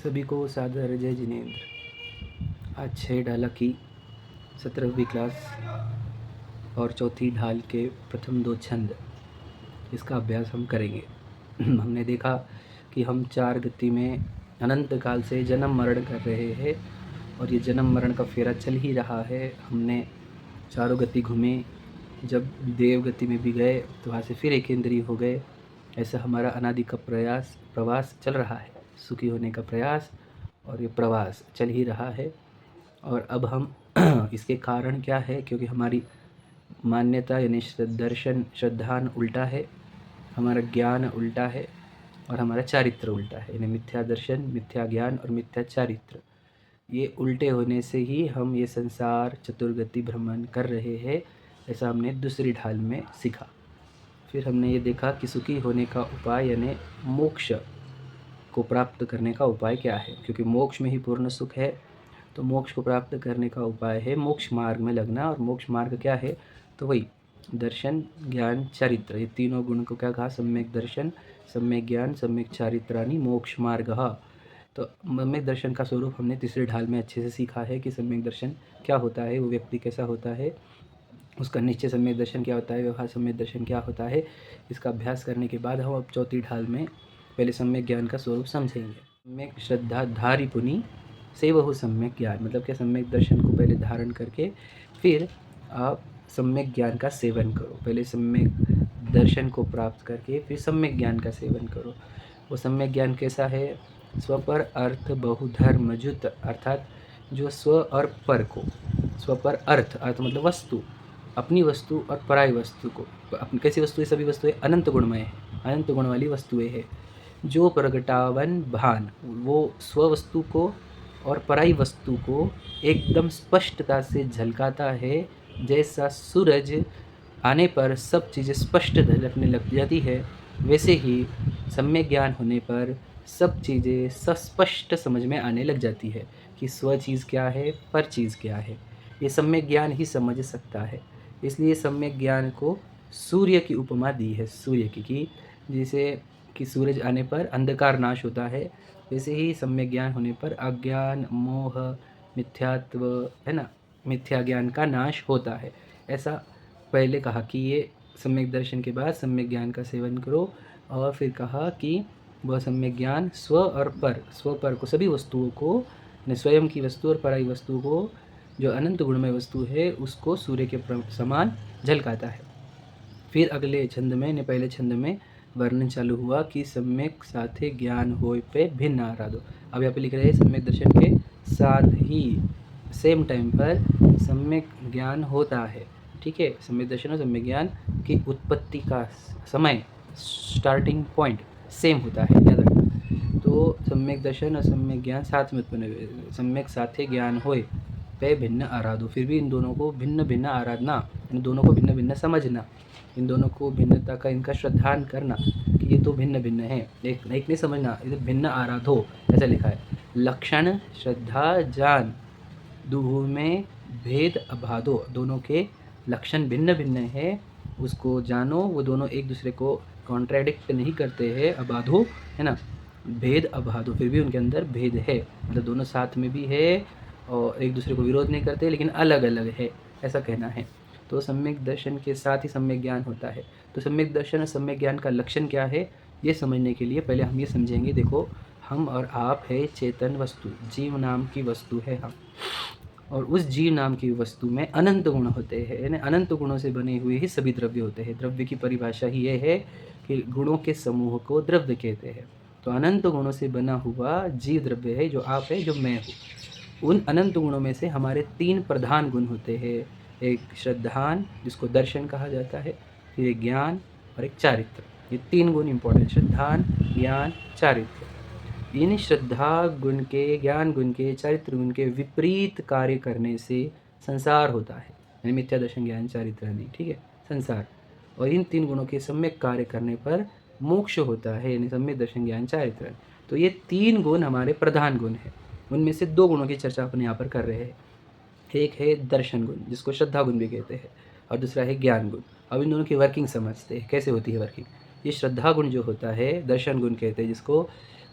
सभी को सादर जय जिनेंद्र। आज 6 ढाला की 17वीं क्लास और चौथी ढाल के प्रथम 2 छंद, इसका अभ्यास हम करेंगे। हमने देखा कि हम 4 गति में अनंत काल से जन्म मरण कर रहे हैं और ये जन्म मरण का फेरा चल ही रहा है। हमने चारों गति घूमे, जब देव गति में भी गए तो वहाँ से फिर एकेंद्रीय हो गए। ऐसा हमारा अनादि का प्रवास चल रहा है, सुखी होने का प्रयास, और ये प्रवास चल ही रहा है। और अब हम इसके कारण क्या है, क्योंकि हमारी मान्यता यानी दर्शन श्रद्धान उल्टा है, हमारा ज्ञान उल्टा है और हमारा चारित्र उल्टा है। यानी मिथ्या दर्शन, मिथ्या ज्ञान और मिथ्या चारित्र, ये उल्टे होने से ही हम ये संसार चतुर्गति भ्रमण कर रहे हैं। ऐसा हमने दूसरी ढाल में सीखा। फिर हमने ये देखा कि सुखी होने का उपाय यानी मोक्ष को प्राप्त करने का उपाय क्या है, क्योंकि मोक्ष में ही पूर्ण सुख है। तो मोक्ष को प्राप्त करने का उपाय है मोक्ष मार्ग में लगना। और मोक्ष मार्ग क्या है, तो वही दर्शन, ज्ञान, चारित्र, ये तीनों गुण को क्या कहा, सम्यक दर्शन, सम्यक ज्ञान, सम्यक चारित्राणि मोक्ष मार्ग। तो सम्यक दर्शन का स्वरूप हमने तीसरी ढाल में अच्छे से सीखा है कि सम्यक दर्शन क्या होता है, वो व्यक्ति कैसा होता है, उसका निश्चय सम्यक दर्शन क्या होता है, व्यवहार सम्यक दर्शन क्या होता है। इसका अभ्यास करने के बाद हम अब चौथी ढाल में पहले सम्यक ज्ञान का स्वरूप समझेंगे। सम्यक श्रद्धा धारी पुनि से वह सम्यक ज्ञान, मतलब क्या, सम्यक दर्शन को पहले धारण करके फिर आप सम्यक ज्ञान का सेवन करो। पहले सम्यक दर्शन को प्राप्त करके फिर सम्यक ज्ञान का सेवन करो। वो सम्यक ज्ञान कैसा है, स्वपर अर्थ बहुधर्मजुत, अर्थात जो स्व और पर को, स्वपर अर्थ मतलब वस्तु, अपनी वस्तु और पराई वस्तु को, अपनी कैसी वस्तु है, सभी वस्तुएं अनंत गुणमय है, अनंत गुण वाली वस्तुएं है। जो प्रगटावन भान, वो स्व वस्तु को और पराई वस्तु को एकदम स्पष्टता से झलकाता है। जैसा सूरज आने पर सब चीज़ें स्पष्ट झलकने लग जाती है, वैसे ही सम्यक ज्ञान होने पर सब चीज़ें सस्पष्ट समझ में आने लग जाती है कि स्व चीज़ क्या है, पर चीज़ क्या है। ये सम्यक ज्ञान ही समझ सकता है। इसलिए सम्यक ज्ञान को सूर्य की उपमा दी है, सूर्य की, कि जैसे कि सूरज आने पर अंधकार नाश होता है, वैसे ही सम्यक ज्ञान होने पर अज्ञान, मोह, मिथ्यात्व, है ना, मिथ्या ज्ञान का नाश होता है। ऐसा पहले कहा कि ये सम्यक दर्शन के बाद सम्यक ज्ञान का सेवन करो, और फिर कहा कि वह सम्यक ज्ञान स्व और पर, स्व पर को, सभी वस्तुओं को, स्वयं की वस्तु और पराई वस्तु को, जो अनंत गुणमय वस्तु है, उसको सूर्य के समान झलकाता है। फिर अगले छंद में, पहले छंद में वर्णन चालू हुआ कि सम्यक साथे ज्ञान होय पे भिन्न आराधो। अब यहाँ पे लिख रहे हैं सम्यक दर्शन के साथ ही, सेम टाइम पर सम्यक ज्ञान होता है। ठीक है, सम्यक दर्शन और सम्यक ज्ञान की उत्पत्ति का समय, स्टार्टिंग पॉइंट सेम होता है, याद रखना। तो सम्यक दर्शन और सम्यक ज्ञान साथ में उत्पन्न हुए, सम्यक साथे ज्ञान होय पे भिन्न आराधो, फिर भी इन दोनों को भिन्न भिन्न आराधना, इन दोनों को भिन्न भिन्न समझना, इन दोनों को भिन्नता का इनका श्रद्धान करना कि ये तो भिन्न भिन्न है, एक नहीं समझना, इधर भिन्न आराधो ऐसा लिखा है। लक्षण श्रद्धा जान दुहु में भेद अबाधो, दोनों के लक्षण भिन्न भिन्न है, उसको जानो। वो दोनों एक दूसरे को कॉन्ट्रैडिक्ट नहीं करते हैं, अबाधो है ना, भेद अबाधो, फिर भी उनके अंदर भेद है, मतलब दोनों साथ में भी है और एक दूसरे को विरोध नहीं करते, लेकिन अलग अलग है, ऐसा कहना है। तो सम्यक दर्शन के साथ ही सम्यक ज्ञान होता है। तो सम्यक दर्शन और सम्यक ज्ञान का लक्षण क्या है, ये समझने के लिए पहले हम ये समझेंगे। देखो, हम और आप है चेतन वस्तु, जीव नाम की वस्तु है हम, और उस जीव नाम की वस्तु में अनंत गुण होते हैं, यानी अनंत गुणों से बने हुए ही सभी द्रव्य होते हैं। द्रव्य की परिभाषा ही ये है कि गुणों के समूह को द्रव्य कहते हैं। तो अनंत गुणों से बना हुआ जीव द्रव्य है, जो आप है, जो मैं हूँ। उन अनंत गुणों में से हमारे 3 प्रधान गुण होते हैं, एक श्रद्धान जिसको दर्शन कहा जाता है, फिर एक ज्ञान और एक चारित्र। ये 3 गुण इंपॉर्टेंट, श्रद्धान, ज्ञान, चारित्र। इन श्रद्धा गुण के, ज्ञान गुण के, चारित्र गुण के विपरीत कार्य करने से संसार होता है, यानी मिथ्या दर्शन, ज्ञान, चारित्र नहीं, ठीक है, संसार। और इन 3 गुणों के सम्यक कार्य करने पर मोक्ष होता है, यानी सम्यक दर्शन, ज्ञान, चारित्र। तो ये 3 गुण हमारे प्रधान गुण हैं। उनमें से 2 गुणों की चर्चा अपन यहाँ पर कर रहे हैं। एक है दर्शन गुण, जिसको श्रद्धा गुण भी कहते हैं, और दूसरा है ज्ञान गुण। अब इन दोनों की वर्किंग समझते हैं, कैसे होती है वर्किंग। ये श्रद्धा गुण जो होता है, दर्शन गुण कहते हैं जिसको,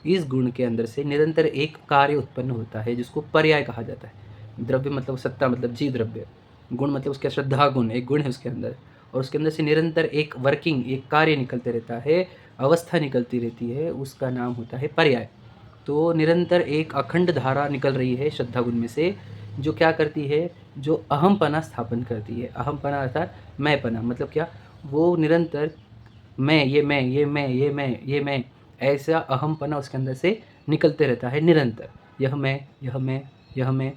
इस गुण के अंदर से निरंतर एक कार्य उत्पन्न होता है जिसको पर्याय कहा जाता है। द्रव्य मतलब सत्ता मतलब जीव द्रव्य, गुण मतलब उसका श्रद्धा गुण, एक गुण है उसके अंदर, और उसके अंदर से निरंतर एक वर्किंग, एक कार्य निकलते रहता है, अवस्था निकलती रहती है, उसका नाम होता है पर्याय। तो निरंतर एक अखंड धारा निकल रही है श्रद्धा गुण में से, जो क्या करती है, जो अहमपना स्थापन करती है। अहमपना अर्थात मैंपना, मतलब क्या, वो निरंतर मैं, ये मैं, ये मैं, ये मैं, ये मैं, ऐसा अहमपना उसके अंदर से निकलते रहता है निरंतर। यह मैं, यह मैं, यह मैं।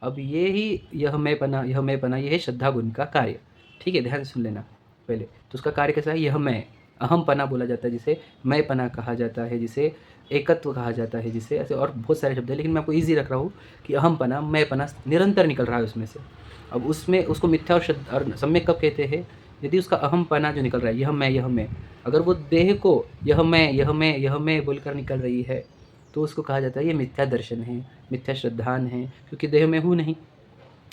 अब ये ही यह मैं पना, ये है श्रद्धा गुण का कार्य। ठीक है, ध्यान से सुन लेना पहले। तो उसका कार्य कैसा है, यह मैं, अहम पना बोला जाता है जिसे, मैं पना कहा जाता है जिसे, एकत्व कहा जाता है जिसे, ऐसे और बहुत सारे शब्द है, लेकिन मैं आपको ईजी रख रहा हूँ कि अहम पना, मैं पना निरंतर निकल रहा है उसमें से। अब उसमें उसको मिथ्या और सम्यक कब कहते हैं, यदि उसका अहम पना जो निकल रहा है, यह मैं, अगर वो देह को यह मैं बोलकर निकल रही है, तो उसको कहा जाता है ये मिथ्या दर्शन है, मिथ्या श्रद्धान है, क्योंकि देह में हूँ नहीं,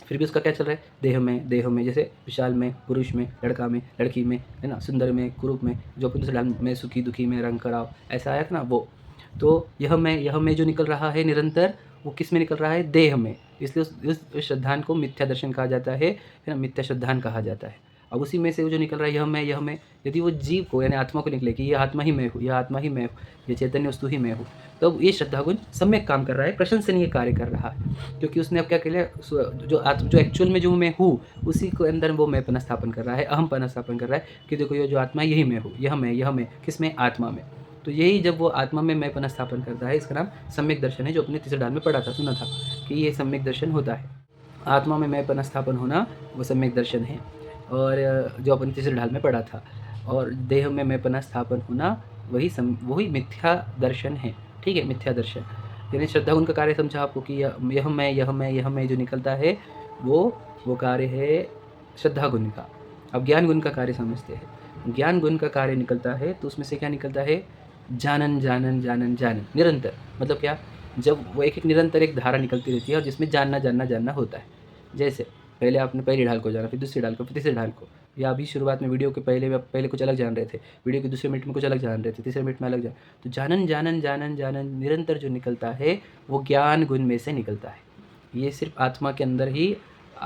फिर भी उसका क्या चल रहा है, देह में, जैसे विशाल में, पुरुष में, लड़का में, लड़की में, है ना, सुंदर में, कुरूप में, जो अपन दूसरे में, सुखी दुखी में, रंग कराव, ऐसा आया ना वो। तो यह मैं जो निकल रहा है निरंतर, वो किस में निकल रहा है, देह में, इसलिए उस श्रद्धान को मिथ्या दर्शन कहा जाता है ना, मिथ्या श्रद्धान कहा जाता है। अब उसी में से वो जो निकल रहा है यह मैं, यदि वो जीव को यानी आत्मा को निकले कि ये आत्मा ही मैं हूँ, यह आत्मा ही मैं हूँ, ये चैतन्य वस्तु ही मैं हूँ, तो अब ये श्रद्धा गुण सम्यक काम कर रहा है, प्रशंसनीय कार्य कर रहा है, क्योंकि उसने अब क्या किया, जो एक्चुअल में जो मैं हूँ उसी के अंदर वो मैं पना स्थापन कर रहा है, अहम पना स्थापन कर रहा है कि देखो ये जो आत्मा यही मैं हूँ, यह मैं किस में, आत्मा में। तो यही जब वो आत्मा में मैं पना स्थापन करता है, इसका नाम सम्यक दर्शन है, जो अपने तीसरे डाल में पढ़ा था, सुना था कि ये सम्यक दर्शन होता है। आत्मा में मैं पना स्थापन होना वो सम्यक दर्शन है, और जो अपन तीसरे ढाल में पढ़ा था, और देह में मैं पना स्थापन होना वही मिथ्या दर्शन है। ठीक है, मिथ्या दर्शन यानी श्रद्धा उनका कार्य समझा आपको कि यह मैं जो निकलता है वो कार्य है श्रद्धा गुण का। अब ज्ञान गुण का कार्य समझते हैं। ज्ञान गुण का कार्य निकलता है तो उसमें से क्या निकलता है, जानन जानन जानन जानन, निरंतर, मतलब क्या, जब वो एक निरंतर एक धारा निकलती रहती है और जिसमें जानना जानना जानना होता है। जैसे पहले आपने पहली ढाल को जाना, फिर दूसरी ढाल को, फिर तीसरी ढाल को, या अभी शुरुआत में वीडियो के पहले कुछ अलग जान रहे थे, वीडियो के दूसरे मिनट में कुछ अलग जान रहे थे, तीसरे मिनट में अलग जान, तो जानन जानन जानन जानन निरंतर जो निकलता है वो ज्ञान गुण में से निकलता है। ये सिर्फ आत्मा के अंदर ही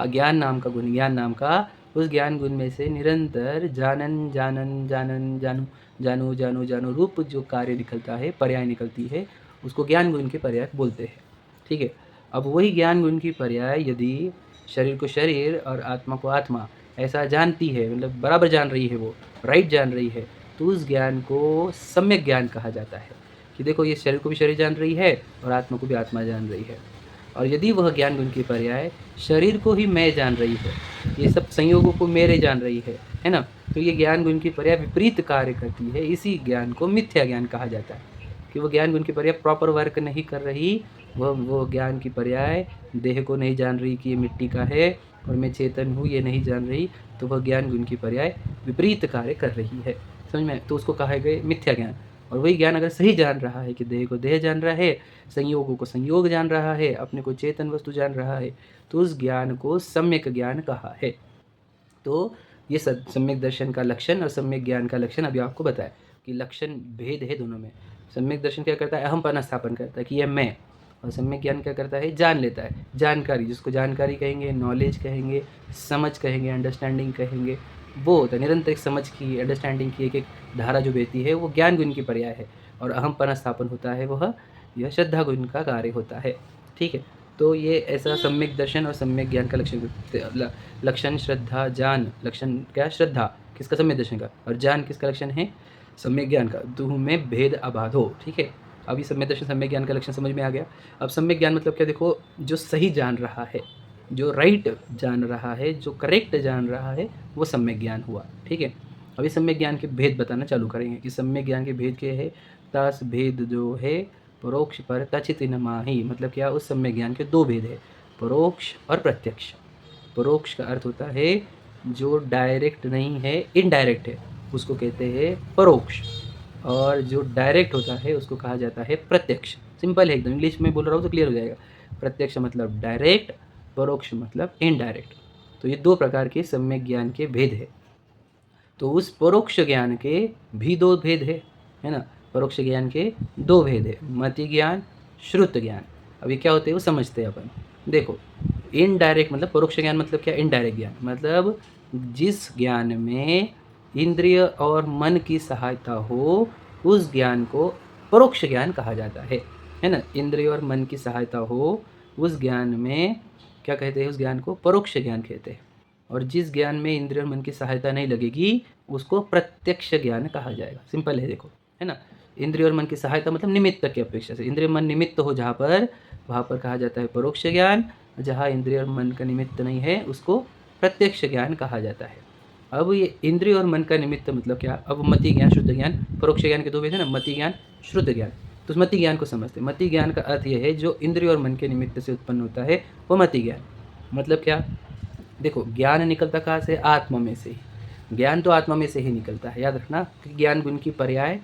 ज्ञान नाम का गुण, ज्ञान नाम का, उस ज्ञान गुण में से निरंतर जानन जानन जानन जानू जानू जानू जानू रूप जो कार्य निकलता है, पर्याय निकलती है, उसको ज्ञान गुण के पर्याय बोलते हैं। ठीक है, अब वही ज्ञान गुण की पर्याय यदि शरीर को शरीर और आत्मा को आत्मा ऐसा जानती है, मतलब बराबर जान रही है, वो राइट जान रही है, तो उस ज्ञान को सम्यक ज्ञान कहा जाता है कि देखो ये शरीर को भी शरीर जान रही है और आत्मा को भी आत्मा जान रही है। और यदि वह ज्ञान गुण की पर्याय शरीर को ही मैं जान रही है, ये सब संयोगों को मेरे जान रही है ना, तो ये ज्ञान गुण की पर्याय विपरीत कार्य करती है, इसी ज्ञान को मिथ्या ज्ञान कहा जाता है कि वो ज्ञान गुण की पर्याय प्रॉपर वर्क नहीं कर रही, वो ज्ञान की पर्याय देह को नहीं जान रही कि ये मिट्टी का है और मैं चेतन हूँ, ये नहीं जान रही, तो वह ज्ञान गुण की पर्याय विपरीत कार्य कर रही है, समझ में, तो उसको कहा गया मिथ्या ज्ञान। और वही ज्ञान अगर सही जान रहा है कि देह को देह जान रहा है, संयोगों को संयोग जान रहा है, अपने को चेतन वस्तु जान रहा है, तो उस ज्ञान को सम्यक ज्ञान कहा है। तो ये सम्यक दर्शन का लक्षण और सम्यक ज्ञान का लक्षण अभी आपको बताया कि लक्षण भेद है दोनों में। सम्यक दर्शन क्या करता है, अहमपना स्थापन करता है कि यह मैं, और सम्यक ज्ञान क्या करता है, जान लेता है, जानकारी, जिसको जानकारी कहेंगे, नॉलेज कहेंगे, समझ कहेंगे, अंडरस्टैंडिंग कहेंगे, वो होता है निरंतर एक समझ की, अंडरस्टैंडिंग की एक धारा जो बहती है, वो ज्ञान गुण की पर्याय है। और अहमपना स्थापन होता है वह यह श्रद्धा गुण का कार्य होता है। ठीक है, तो ये ऐसा सम्यक दर्शन और सम्यक ज्ञान का लक्षण श्रद्धा जान, लक्षण क्या, श्रद्धा किसका, सम्यक दर्शन का, और जान किसका लक्षण है, सम्यक ज्ञान का, दोनों में भेद अबाध हो। ठीक है, अभी सम्यक दर्शन सम्यक ज्ञान का लक्षण समझ में आ गया। अब सम्यक ज्ञान मतलब क्या, देखो जो सही जान रहा है, जो राइट जान रहा है, जो करेक्ट जान रहा है, वो सम्यक ज्ञान हुआ। ठीक है, अभी सम्यक ज्ञान के भेद बताना चालू करेंगे कि सम्यक ज्ञान के भेद क्या है। तास भेद जो है परोक्ष पर तचित न माही, मतलब क्या, उस सम्यक ज्ञान के दो भेद है, परोक्ष और प्रत्यक्ष। परोक्ष का अर्थ होता है जो डायरेक्ट नहीं है, इनडायरेक्ट है, उसको कहते हैं परोक्ष, और जो डायरेक्ट होता है उसको कहा जाता है प्रत्यक्ष। सिंपल है एकदम, इंग्लिश में बोल रहा हूँ तो क्लियर हो जाएगा। प्रत्यक्ष मतलब डायरेक्ट, परोक्ष मतलब इनडायरेक्ट। तो ये दो प्रकार के सम्यक ज्ञान के भेद है। तो उस परोक्ष ज्ञान के भी दो भेद है ना, परोक्ष ज्ञान के दो भेद है, मति ज्ञान, श्रुत ज्ञान। अब ये क्या होते हैं वो समझते हैं अपन। देखो, इनडायरेक्ट मतलब परोक्ष ज्ञान मतलब क्या, इनडायरेक्ट ज्ञान मतलब जिस ज्ञान में इंद्रिय और मन की सहायता हो उस ज्ञान को परोक्ष ज्ञान कहा जाता है ना। इंद्रिय और मन की सहायता हो उस ज्ञान में क्या कहते हैं, उस ज्ञान को परोक्ष ज्ञान कहते हैं। और जिस ज्ञान में इंद्रिय और मन की सहायता नहीं लगेगी उसको प्रत्यक्ष ज्ञान कहा जाएगा। सिंपल है, देखो, है ना। इंद्रिय और मन की सहायता मतलब निमित्त की अपेक्षा से, इंद्रिय मन निमित्त हो जहाँ पर, वहाँ पर कहा जाता है परोक्ष ज्ञान। जहाँ इंद्रिय और मन का निमित्त नहीं है उसको प्रत्यक्ष ज्ञान कहा जाता है। अब ये इंद्रिय और मन का निमित्त मतलब क्या, अब मति ज्ञान, शुद्ध ज्ञान, परोक्ष ज्ञान के दो भेद है ना, मति ज्ञान, शुद्ध ज्ञान। तो उस मति ज्ञान को समझते हैं। मति ज्ञान का अर्थ यह है जो इंद्रिय और मन के निमित्त से उत्पन्न होता है वो मति ज्ञान। मतलब क्या, देखो, ज्ञान निकलता कहाँ से, आत्मा में से ही। ज्ञान तो आत्मा में से ही निकलता है, याद रखना। ज्ञान गुण की पर्याय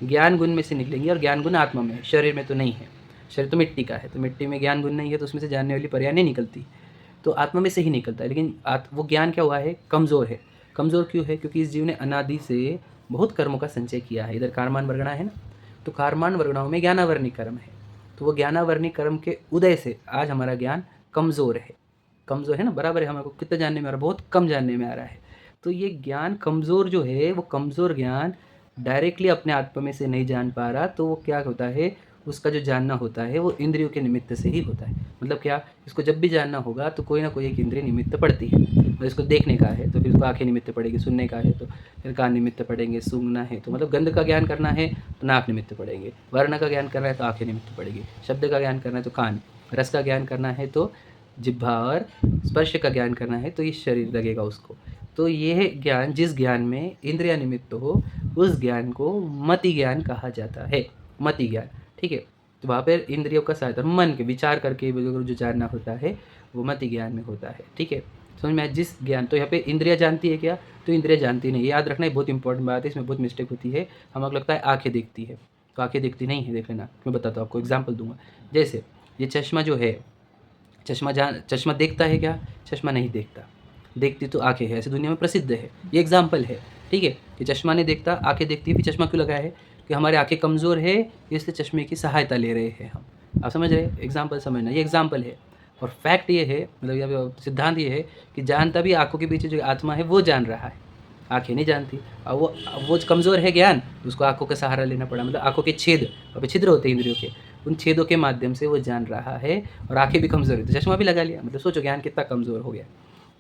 ज्ञान गुण में से निकलेंगी और ज्ञान गुण आत्मा में है, शरीर में तो नहीं है। शरीर तो मिट्टी का है, तो मिट्टी में ज्ञान गुण नहीं है तो उसमें से जानने वाली पर्याय नहीं निकलती, तो आत्मा में से ही निकलता है। लेकिन वो ज्ञान क्या हुआ है, कमज़ोर है। कमज़ोर क्यों है, क्योंकि इस जीव ने अनादि से बहुत कर्मों का संचय किया है। इधर कारमान वर्गणा है ना, तो कारमान वर्गणाओं में ज्ञानावर्णी कर्म है, तो वो ज्ञानावर्णी कर्म के उदय से आज हमारा ज्ञान कमज़ोर है। कमज़ोर है ना, बराबर है, हमारे को कितना जानने में आ रहा है, बहुत कम जानने में आ रहा है। तो ये ज्ञान कमज़ोर जो है, वो कमज़ोर ज्ञान डायरेक्टली अपने आत्मा में से नहीं जान पा रहा, तो वो क्या होता है, उसका जो जानना होता है वो इंद्रियों के निमित्त से ही होता है। मतलब क्या, इसको जब भी जानना होगा तो कोई ना कोई एक इंद्रिय निमित्त पड़ती है। और इसको देखने का है तो फिर उसको आँखें निमित्त पड़ेगी, सुनने का है तो फिर कान निमित्त पड़ेंगे, सूंघना है तो मतलब गंध का ज्ञान करना है तो नाक निमित्त पड़ेंगे, वर्ण का ज्ञान करना है तो आँखें निमित्त पड़ेगी, शब्द का ज्ञान करना है तो कान, रस का ज्ञान करना है तो जिह्वा, और स्पर्श का ज्ञान करना है तो ये शरीर लगेगा उसको। तो ये ज्ञान, जिस ज्ञान में इंद्रिया निमित्त हो उस ज्ञान को मति ज्ञान कहा जाता है। मति ज्ञान, ठीक है। तो वहाँ पर इंद्रियों का सहायता, मन के विचार करके जो जानना होता है वो मति ज्ञान में होता है, ठीक है। समझ में, जिस ज्ञान, तो यहाँ पे इंद्रिया जानती है क्या, तो इंद्रिया जानती नहीं, याद रखना, बहुत इंपॉर्टेंट बात है, इसमें बहुत मिस्टेक होती है। हमें लगता है आँखें देखती है, तो आँखें देखती नहीं है, देख लेना, मैं बताता हूँ आपको, एग्जाम्पल दूंगा। जैसे ये चश्मा जो है, चश्मा देखता है क्या, चश्मा नहीं देखता, देखती तो आँखें है, ऐसे दुनिया में प्रसिद्ध है, ये एग्जाम्पल है, ठीक है। कि चश्मा नहीं देखता, आँखें देखती है। फिर चश्मा क्यों लगाया है, कि हमारे आँखें कमज़ोर है इसलिए चश्मे की सहायता ले रहे हैं हम। आप समझ रहे हैं, एग्जाम्पल समझना, ये एग्जाम्पल है। और फैक्ट ये है, मतलब या सिद्धांत ये है कि जानता भी आँखों के पीछे जो आत्मा है वो जान रहा है, आँखें नहीं जानती। और वो कमज़ोर है ज्ञान, उसको आँखों का सहारा लेना पड़ा, मतलब आँखों के छेद, अब छिद्र होते हैं इंद्रियों के, उन छेदों के माध्यम से वो जान रहा है, और आँखें भी कमज़ोर है तो चश्मा भी लगा लिया। मतलब सोचो ज्ञान कितना कमज़ोर हो गया।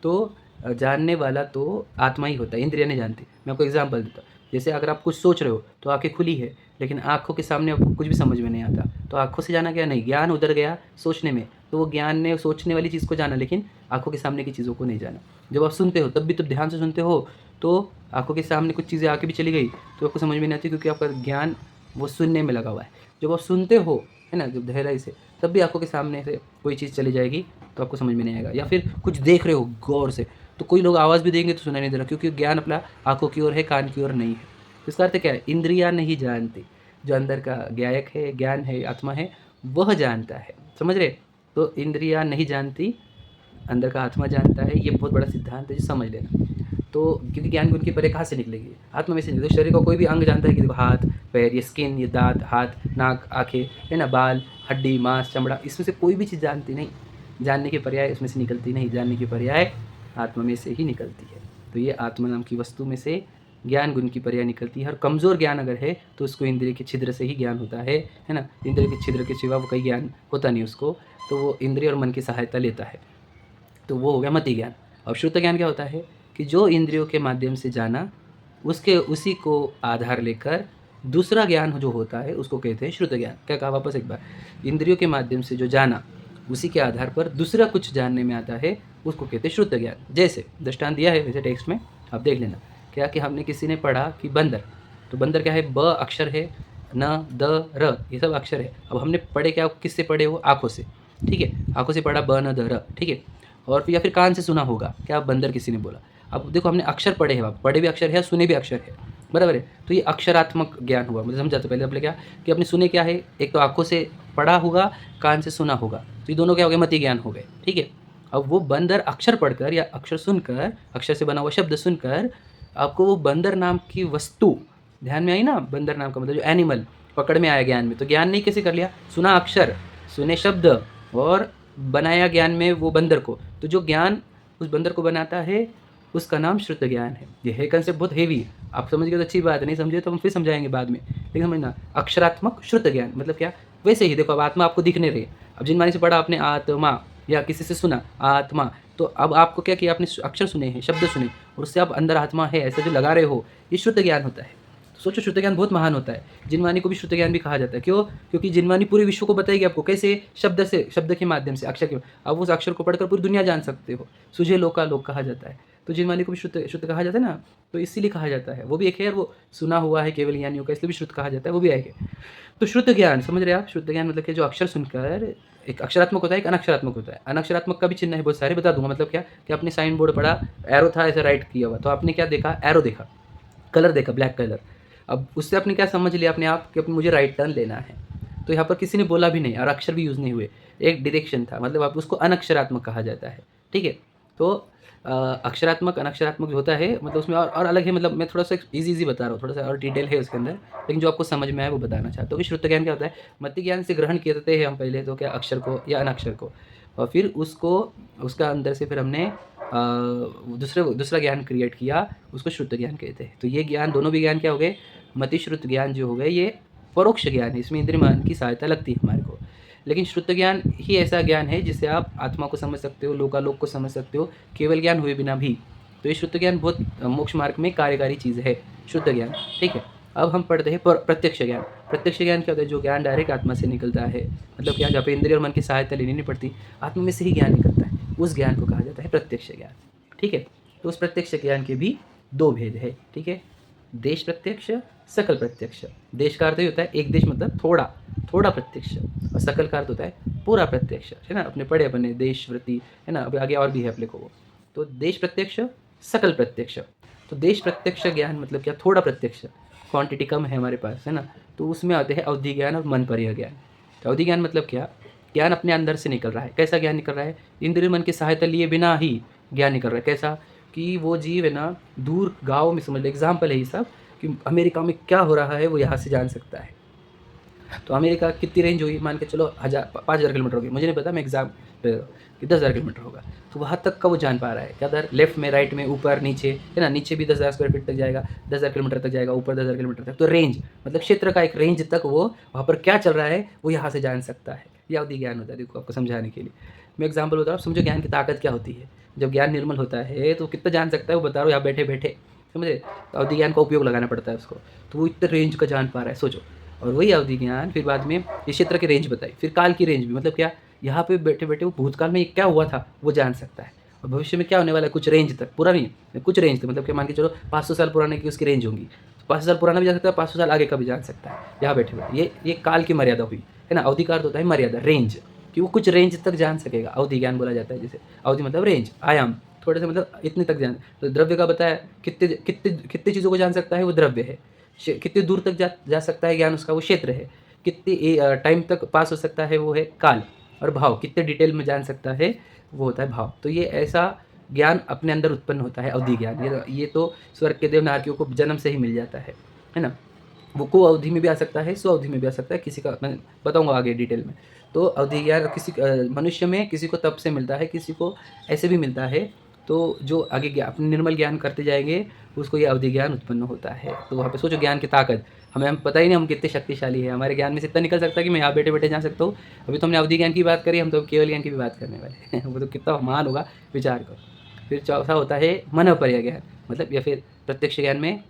तो जानने वाला तो आत्मा ही होता है, इंद्रिया नहीं जानती। मैं आपको एग्जाम्पल देता हूँ, जैसे अगर आप कुछ सोच रहे हो तो आँखें खुली है, लेकिन आँखों के सामने आपको कुछ भी समझ में नहीं आता, तो आँखों से जाना क्या, नहीं, ज्ञान उधर गया सोचने में, तो वो ज्ञान ने सोचने वाली चीज़ को जाना, लेकिन आँखों के सामने की चीज़ों को नहीं जाना। जब आप सुनते हो तब भी तो ध्यान से सुनते हो, तो आँखों के सामने कुछ चीज़ें आके भी चली गई तो आपको समझ में नहीं आती, क्योंकि आपका ज्ञान वो सुनने में लगा हुआ है। जब आप सुनते हो, है ना, जब गहराई से, तब भी आँखों के सामने से कोई चीज़ चली जाएगी तो आपको समझ में नहीं आएगा। या फिर कुछ देख रहे हो गौर से, तो कोई लोग आवाज़ भी देंगे तो सुनाई नहीं दे रहा, क्योंकि ज्ञान अपना आँखों की ओर है, कान की ओर नहीं है। इसका अर्थ क्या है, इंद्रियां नहीं जानती, जो अंदर का ज्ञायक है, ज्ञान है, आत्मा है, वह जानता है। समझ रहे, तो इंद्रियां नहीं जानती, अंदर का आत्मा जानता है। ये बहुत बड़ा सिद्धांत है, जो समझ लेना। तो क्योंकि ज्ञान गुण की परे कहाँ से निकलेगी, आत्मा में से निकलेगी। तो शरीर का कोई भी अंग जानता है कि देखो हाथ पैर, ये स्किन, ये दांत, हाथ, नाक, आँखें, है ना, बाल, हड्डी, मांस, चमड़ा, इसमें से कोई भी चीज़ जानती नहीं, जानने की पर्याय इसमें से निकलती नहीं, जानने की पर्याय आत्मा में से ही निकलती है। तो ये आत्मा नाम की वस्तु में से ज्ञान गुण की पर्याय निकलती है। और कमज़ोर ज्ञान अगर है तो उसको इंद्रिय के छिद्र से ही ज्ञान होता है ना। इंद्रिय के छिद्र के सिवा वो कई ज्ञान होता नहीं उसको, तो वो इंद्रिय और मन की सहायता लेता है, तो वो हो गया मति ज्ञान। और श्रुत ज्ञान क्या होता है, कि जो इंद्रियों के माध्यम से जाना, उसी को आधार लेकर दूसरा ज्ञान जो होता है उसको कहते हैं श्रुत ज्ञान। क्या कहा वापस एक बार, इंद्रियों के माध्यम से जो जाना, उसी के आधार पर दूसरा कुछ जानने में आता है, उसको कहते हैं श्रुत ज्ञान। जैसे दृष्टांत दिया है वैसे टेक्स्ट में, आप देख लेना। क्या कि हमने किसी ने पढ़ा कि बंदर, तो बंदर क्या है, ब अक्षर है, न, द, र, ये सब अक्षर है। अब हमने पढ़े क्या, किससे पढ़े, वो आँखों से, ठीक है, आँखों से पढ़ा ब, न, द, र, ठीक है। और फिर या फिर कान से सुना होगा, क्या बंदर किसी ने बोला। अब देखो हमने अक्षर पढ़े हैं, पढ़े भी अक्षर है, सुने भी अक्षर है, बराबर है। तो ये अक्षरात्मक ज्ञान हुआ, मतलब समझा। तो पहले अपने क्या कि अपने सुने क्या है, एक तो आँखों से पढ़ा होगा, कान से सुना होगा, तो ये दोनों क्या हो गए, मति ज्ञान हो गए, ठीक है। अब वो बंदर अक्षर पढ़कर या अक्षर सुनकर, अक्षर से बना हुआ शब्द सुनकर, आपको वो बंदर नाम की वस्तु ध्यान में आई ना, बंदर नाम का मतलब जो एनिमल, पकड़ में आया ज्ञान में। तो ज्ञान नहीं कैसे कर लिया, सुना अक्षर, सुने शब्द और बनाया ज्ञान में वो बंदर को। तो जो ज्ञान उस बंदर को बनाता है उसका नाम श्रुत ज्ञान है। ये है कंसेप्ट बहुत हेवी है, आप समझ गए तो अच्छी बात है, नहीं समझे तो हम फिर समझाएंगे बाद में। लेकिन समझना, अक्षरात्मक श्रुत ज्ञान मतलब क्या, वैसे ही देखो अब आत्मा आपको दिखने रही, अब जिन मानी से पढ़ा आपने आत्मा या किसी से सुना आत्मा, तो अब आपको क्या किया, आपने अक्षर सुने हैं, शब्द सुने और उससे आप अंदर आत्मा है ऐसा जो लगा रहे हो, ये श्रुत ज्ञान होता है। तो सोचो श्रुत ज्ञान बहुत महान होता है। जिनवानी को भी श्रुत ज्ञान भी कहा जाता है। क्यों? क्योंकि जिनवानी पूरे विश्व को बताएगी आपको, कैसे, शब्द से, शब्द के माध्यम से, अक्षर के। अब उस अक्षर को पढ़कर पूरी दुनिया जान सकते हो। सुझे लोका लोक कहा जाता है। तो जिनवानी को भी श्रुत श्रुत कहा जाता है ना, तो इसीलिए कहा जाता है। वो भी एक है, वो सुना हुआ है केवल ज्ञानियों का, इसलिए भी श्रुत कहा जाता है, वो भी एक है। तो श्रुत ज्ञान समझ रहे आप, श्रुत ज्ञान मतलब कि जो अक्षर सुनकर, एक अक्षरात्मक होता है, एक अनक्षरात्मक होता है। अनक्षरात्मक का भी चिन्ह है बहुत सारे, बता दूंगा। मतलब क्या कि आपने साइन बोर्ड पढ़ा, एरो था ऐसे राइट किया हुआ, तो आपने क्या देखा, एरो देखा, कलर देखा, ब्लैक कलर। अब उससे आपने क्या समझ लिया अपने आप कि अपने मुझे राइट टर्न लेना है। तो यहाँ पर किसी ने बोला भी नहीं और अक्षर भी यूज़ नहीं हुए, एक डायरेक्शन था, मतलब आप उसको अनक्षरात्मक कहा जाता है। ठीक है, तो अक्षरात्मक अनक्षरात्मक जो होता है मतलब उसमें और अलग है। मतलब मैं थोड़ा सा इजी बता रहा हूँ, थोड़ा सा और डिटेल है उसके अंदर, लेकिन जो आपको समझ में आए वो बताना चाहता हूँ कि श्रुत ज्ञान क्या होता है। मति ज्ञान से ग्रहण करते हैं हम पहले तो क्या, अक्षर को या अनक्षर को, और फिर उसको, उसका अंदर से फिर हमने दूसरा ज्ञान क्रिएट किया, उसको श्रुत ज्ञान कहते हैं। तो ये ज्ञान, दोनों भी ज्ञान क्या हो गए, मति श्रुत ज्ञान जो हो गए, ये परोक्ष ज्ञान है, इसमें इंद्रिय मन की सहायता लगती है हमारे को। लेकिन श्रुत ज्ञान ही ऐसा ज्ञान है जिससे आप आत्मा को समझ सकते हो, लोकालोक को समझ सकते हो, केवल ज्ञान हुए बिना भी। तो ये श्रुत ज्ञान बहुत मोक्ष मार्ग में कार्यकारी चीज़ है, शुद्ध ज्ञान। ठीक है, अब हम पढ़ते हैं प्रत्यक्ष ज्ञान। प्रत्यक्ष ज्ञान क्या होता है, जो ज्ञान डायरेक्ट आत्मा से निकलता है, मतलब क्या, जहाँ पे इंद्रिय और मन की सहायता लेनी नहीं पड़ती, आत्मा में से ही ज्ञान निकलता है, उस ज्ञान को कहा जाता है प्रत्यक्ष ज्ञान। ठीक है, तो उस प्रत्यक्ष ज्ञान के भी दो भेद है। ठीक है, देश प्रत्यक्ष, सकल प्रत्यक्ष। देश का अर्थ ही होता है एक देश, मतलब थोड़ा थोड़ा प्रत्यक्ष, और सकल का अर्थ होता है पूरा प्रत्यक्ष, है ना, अपने पढ़े अपने देश वृत्ति, है ना, अभी आगे और भी है अपने को वो। तो देश प्रत्यक्ष, सकल प्रत्यक्ष। तो देश प्रत्यक्ष ज्ञान मतलब क्या, थोड़ा प्रत्यक्ष, क्वांटिटी कम है हमारे पास, है ना, तो उसमें आते हैं अवधि ज्ञान और मन परिह ज्ञान। तो अवधि ज्ञान मतलब क्या, ज्ञान अपने अंदर से निकल रहा है। कैसा ज्ञान निकल रहा है, इंद्रिय मन की सहायता लिए बिना ही ज्ञान निकल रहा है। कैसा कि वो जीव है ना, दूर गाँव में, समझ लो एग्जाम्पल है ये सब, कि अमेरिका में क्या हो रहा है वो यहाँ से जान सकता है। तो अमेरिका कितनी रेंज हुई, मान के चलो 5,000 किलोमीटर होगी, मुझे नहीं पता, मैं एग्जाम कि 10,000 किलोमीटर होगा, तो वहाँ तक का वो जान पा रहा है। क्या दर, लेफ्ट में, राइट में, ऊपर नीचे, है ना, नीचे भी 10,000 स्क्वायर फीट तक जाएगा, 10,000 किलोमीटर तक जाएगा, ऊपर 10,000 किलोमीटर तक। तो रेंज मतलब क्षेत्र का एक रेंज तक वो वहाँ पर क्या चल रहा है वो यहाँ से जान सकता है। यह अवधि ज्ञान होता है। देखो आपको समझाने के लिए मैं एग्जाम्पल बता रहा हूँ, समझो ज्ञान की ताकत क्या होती है। जब ज्ञान निर्मल होता है तो कितना जान सकता है वो बता रहा हूँ, यहाँ बैठे बैठे, समझे। तो अवधि ज्ञान का उपयोग लगाना पड़ता है उसको, तो वो इतने रेंज का जान पा रहा है, सोचो। और वही अवधि ज्ञान फिर बाद में ये क्षेत्र की रेंज बताई, फिर काल की रेंज भी, मतलब क्या, यहाँ पे बैठे बैठे वो भूतकाल में क्या हुआ था वो जान सकता है, और भविष्य में क्या होने वाला है, कुछ रेंज तक, पूरा नहीं, कुछ रेंज तक, मतलब क्या, मान के चलो 500 साल पुराने की उसकी रेंज होगी, तो 500 साल पुराना भी जा सकता है, 500 साल आगे का भी जान सकता है, यहाँ बैठे बैठे। ये काल की मर्यादा हुई, है ना। अवधि का अर्थ होता है मर्यादा, रेंज, कि वो कुछ रेंज तक जान सकेगा, अवधि ज्ञान बोला जाता है। जैसे अवधि मतलब रेंज, आयाम, थोड़े से मतलब इतने तक जान। तो द्रव्य का बताया, कितने कितने कितने चीज़ों को जान सकता है वो द्रव्य है। कितनी दूर तक जा सकता है ज्ञान उसका, वो क्षेत्र है। कितनी टाइम तक पास हो सकता है वो है काल। और भाव, कितने डिटेल में जान सकता है वो होता है भाव। तो ये ऐसा ज्ञान अपने अंदर उत्पन्न होता है, अवधि ज्ञान। ये तो स्वर्ग के देव नारकियों को जन्म से ही मिल जाता है ना। वो को अवधि में भी आ सकता है, स्व अवधि में भी आ सकता है, किसी का मैं बताऊंगा आगे डिटेल में। तो अवधि ज्ञान किसी मनुष्य में किसी को तप से मिलता है, किसी को ऐसे भी मिलता है। तो जो आगे अपने निर्मल ज्ञान करते जाएंगे उसको ये अवधि ज्ञान उत्पन्न होता है। तो वहाँ पे सोचो ज्ञान की ताकत, हम पता ही नहीं हम कितने शक्तिशाली है। हमारे ज्ञान में से इतना निकल सकता है कि मैं यहाँ बैठे बैठे जान सकता हूँ। अभी तो हमने अवधि ज्ञान की बात करी, हम तो केवल ज्ञान की भी बात करने वाले हैं। वो तो कितना महान होगा, विचार करो। फिर चौथा होता है मनोपर्य ज्ञान, मतलब या फिर प्रत्यक्ष ज्ञान में,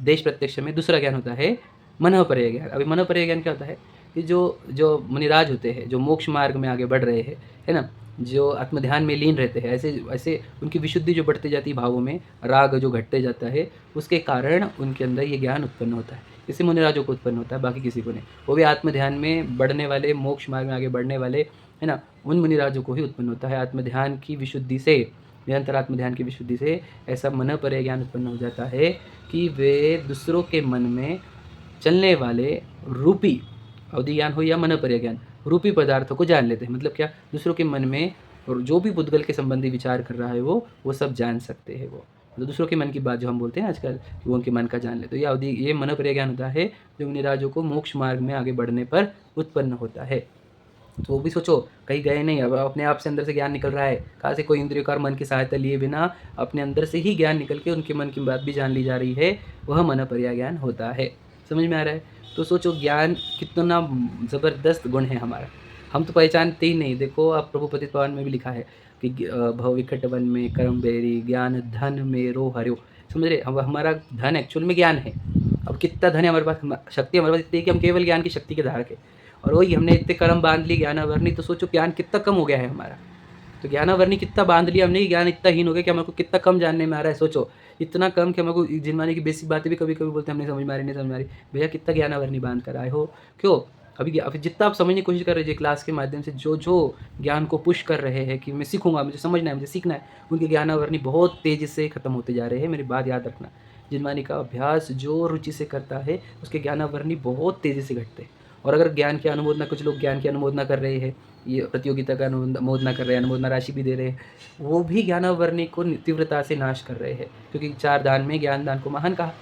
देश प्रत्यक्ष में दूसरा ज्ञान होता है मनोपर्य ज्ञान। अभी मनोपर्य ज्ञान क्या होता है कि जो मुनिराज होते हैं, जो मोक्ष मार्ग में आगे बढ़ रहे हैं, है ना, जो आत्मध्यान में लीन रहते हैं, ऐसे ऐसे उनकी विशुद्धि जो बढ़ती जाती है, भावों में राग जो घटते जाता है, उसके कारण उनके अंदर ये ज्ञान उत्पन्न होता है। इसी मुनिराजों को उत्पन्न होता है, बाकी किसी को नहीं। वो भी आत्मध्यान में बढ़ने वाले, मोक्ष मार्ग में आगे बढ़ने वाले, है ना, उन मुनिराजों को ही उत्पन्न होता है। आत्मध्यान की विशुद्धि से, निरंतर आत्मध्यान की विशुद्धि से ऐसा मनोपर्य ज्ञान उत्पन्न हो जाता है कि वे दूसरों के मन में चलने वाले रूपी, अवधि ज्ञान हो या मनोपर्य ज्ञान, रूपी पदार्थों को जान लेते हैं। मतलब क्या, दूसरों के मन में और जो भी पुद्गल के संबंधी विचार कर रहा है वो सब जान सकते हैं वो। मतलब दूसरों के मन की बात जो हम बोलते हैं आजकल, वो उनके मन का जान ले। तो ये अवधि, ये मनोपर्य ज्ञान होता है जो मुनिराजों को मोक्ष मार्ग में आगे बढ़ने पर उत्पन्न होता है। तो वो भी सोचो, कहीं गए नहीं, अब अपने आप से अंदर से ज्ञान निकल रहा है, कहाँ से, कोई इंद्रियों का और मन की सहायता लिए बिना अपने अंदर से ही ज्ञान निकल के उनके मन की बात भी जान ली जा रही है, वह मनोपर्य ज्ञान होता है। समझ में आ रहा है? तो सोचो ज्ञान कितना ज़बरदस्त गुण है हमारा, हम तो पहचानते ही नहीं। देखो आप प्रभु पतित पावन में भी लिखा है कि भव विकट वन में कर्म बेरी ज्ञान धन मेरो हर्यो। समझ रहे? अब हमारा धन एक्चुअल में ज्ञान है। अब कितना धन है हमारे पास, शक्ति हमारे पास इतनी है कि हम केवल ज्ञान की शक्ति के धारक है, और वही हमने इतने कर्म बांध लिए ज्ञानावरणी, तो सोचो ज्ञान कितना कम हो गया है हमारा। तो ज्ञानावरणी कितना बांध लिया हमने, ज्ञान इतना हीन हो गया कि हमारे को कितना कम जानने में आ रहा है। सोचो इतना कम कि हमारे को जिनमाने की बेसिक बातें भी कभी कभी बोलते हैं हमने समझ में आ रही, नहीं समझ में आ रही। भैया कितना ज्ञानावरणी बांध कर आए हो, क्यों? अभी जितना आप समझने की कोशिश कर रहे हैं क्लास के माध्यम से, जो जो ज्ञान को पुश कर रहे हैं कि मैं सीखूंगा, मुझे समझना है, मुझे सीखना है, उनके ज्ञानावरणी बहुत तेज़ी से खत्म होते जा रहे हैं। मेरी बात याद रखना, जिनमानी का अभ्यास जो रुचि से करता है उसके ज्ञानावरणी बहुत तेज़ी से घटते हैं। और अगर ज्ञान की अनुमोदना, कुछ लोग ज्ञान की अनुमोदना कर रहे हैं, ये प्रतियोगिता का अनुमोदना कर रहे हैं, अनुमोदना राशि भी दे रहे हैं, वो भी ज्ञानावरणी को तीव्रता से नाश कर रहे हैं, क्योंकि 4 दान में ज्ञान दान को महान कहा।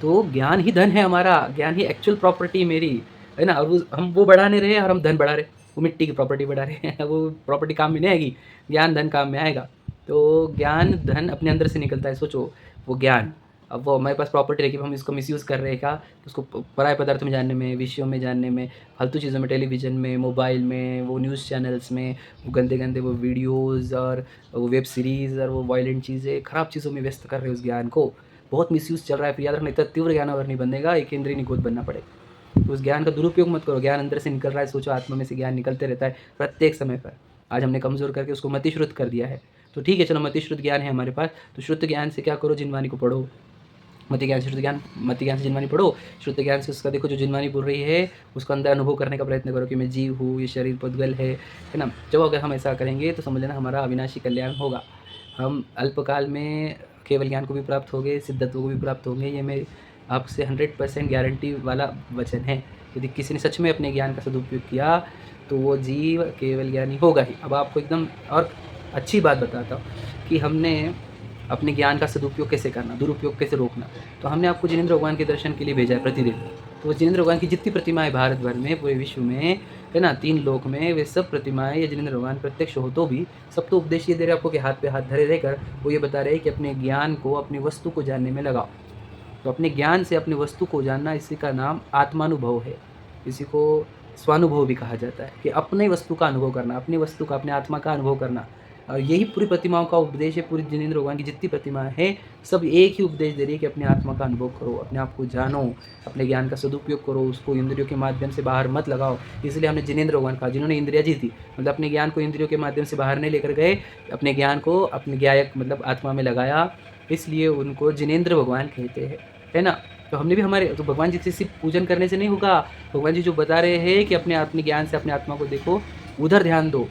तो ज्ञान ही धन है हमारा, ज्ञान ही एक्चुअल प्रॉपर्टी मेरी है ना। और हम वो बढ़ा नहीं रहे और हम धन बढ़ा रहे, वो मिट्टी की प्रॉपर्टी बढ़ा रहे हैं। वो प्रॉपर्टी काम में नहीं आएगी, ज्ञान धन काम में आएगा। तो ज्ञान धन अपने अंदर से निकलता है। सोचो वो ज्ञान, अब वो हमारे पास प्रॉपर्टी रही, हम इसको मिसयूज़ कर रहे हैं क्या? उसको पराये पदार्थ में जानने में, विषयों में जानने में, फालतू चीज़ों में, टेलीविज़न में, मोबाइल में, वो न्यूज़ चैनल्स में, वो गंदे गंदे वो वीडियोज़ और वो वेब सीरीज़ और वो वायलेंट चीज़ें, ख़राब चीज़ों में व्यस्त कर रहे हैं उस ज्ञान को। बहुत मिसयूज़ चल रहा है। फिर याद रखना, इतना तीव्र ज्ञान अगर नहीं बनेगा, एक इंद्रिय निगोद बनना पड़ेगा। तो उस ज्ञान का दुरुपयोग मत करो। ज्ञान अंदर से निकल रहा है, सोचो आत्मा में से ज्ञान निकलते रहता है प्रत्येक समय पर। आज हमने कमज़ोर करके उसको मतिश्रुत कर दिया है। तो ठीक है, चलो मतिश्रुत ज्ञान है हमारे पास, तो श्रुत ज्ञान से क्या करो, जिनवानी को पढ़ो। मति ज्ञान से श्रुत ज्ञान, मति ज्ञान से जिनवानी पढ़ो, श्रुत ज्ञान से उसका देखो जो जिनवानी बोल रही है उसका अंदर अनुभव करने का प्रयत्न करो कि मैं जीव हूँ, ये शरीर पुद्गल है ना। जब अगर हम ऐसा करेंगे तो समझ लेना हमारा अविनाशी कल्याण होगा। हम अल्पकाल में केवल ज्ञान को भी प्राप्त होंगे, सिद्धत्व को भी प्राप्त होंगे। ये मेरे आपसे 100% गारंटी वाला वचन है। यदि किसी ने सच में अपने ज्ञान का सदुपयोग किया तो वो जीव केवल ज्ञानी होगा ही। अब आपको एकदम और अच्छी बात बताता हूँ कि हमने अपने ज्ञान का सदुपयोग कैसे करना, दुरुपयोग कैसे रोकना। तो हमने आपको जिनेंद्र भगवान के दर्शन के लिए भेजा है प्रतिदिन। तो वो जिनेंद्र भगवान की जितनी प्रतिमाएं भारत भर में, पूरे विश्व में है ना, 3 लोक में, वे सब प्रतिमाएं ये जिनेंद्र भगवान प्रत्यक्ष हो तो भी सब तो उपदेश ये दे रहे आपको कि हाथ पे हाथ धरे रहकर वो ये बता रहे हैं कि अपने ज्ञान को, अपनी वस्तु को जानने में लगाओ। तो अपने ज्ञान से अपनी वस्तु को जानना, इसी का नाम आत्मानुभव है। इसी को स्वानुभव भी कहा जाता है कि अपनी वस्तु का अनुभव करना, अपनी वस्तु का, अपने आत्मा का अनुभव करना। और यही पूरी प्रतिमाओं का उपदेश है। पूरी जिनेंद्र भगवान की जितनी प्रतिमाएं हैं सब एक ही उपदेश दे रही है कि अपने आत्मा का अनुभव करो, अपने आप को जानो, अपने ज्ञान का सदुपयोग करो, उसको इंद्रियों के माध्यम से बाहर मत लगाओ। इसलिए हमने जिनेंद्र भगवान कहा, जिन्होंने इंद्रिया जीती, मतलब अपने ज्ञान को इंद्रियों के माध्यम से बाहर नहीं लेकर गए, अपने ज्ञान को अपने ज्ञायक मतलब आत्मा में लगाया, इसलिए उनको जिनेंद्र भगवान कहते हैं, है ना। तो हमने भी हमारे, तो भगवान जी से सिर्फ पूजन करने से नहीं होगा। भगवान जी जो बता रहे हैं कि अपने ज्ञान से अपने आत्मा को देखो, उधर ध्यान दो,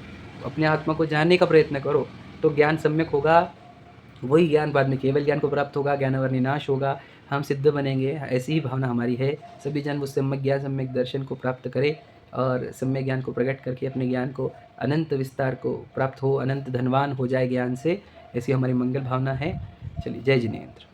अपने आत्मा को जानने का प्रयत्न करो, तो ज्ञान सम्यक होगा। वही ज्ञान बाद में केवल ज्ञान को प्राप्त होगा, ज्ञानावरणी नाश होगा, हम सिद्ध बनेंगे। ऐसी ही भावना हमारी है। सभी जन उस सम्यक ज्ञान, सम्यक दर्शन को प्राप्त करें और सम्यक ज्ञान को प्रकट करके अपने ज्ञान को अनंत विस्तार को प्राप्त हो, अनंत धनवान हो जाए ज्ञान से। ऐसी हमारी मंगल भावना है। चलिए, जय जिनेंद्र।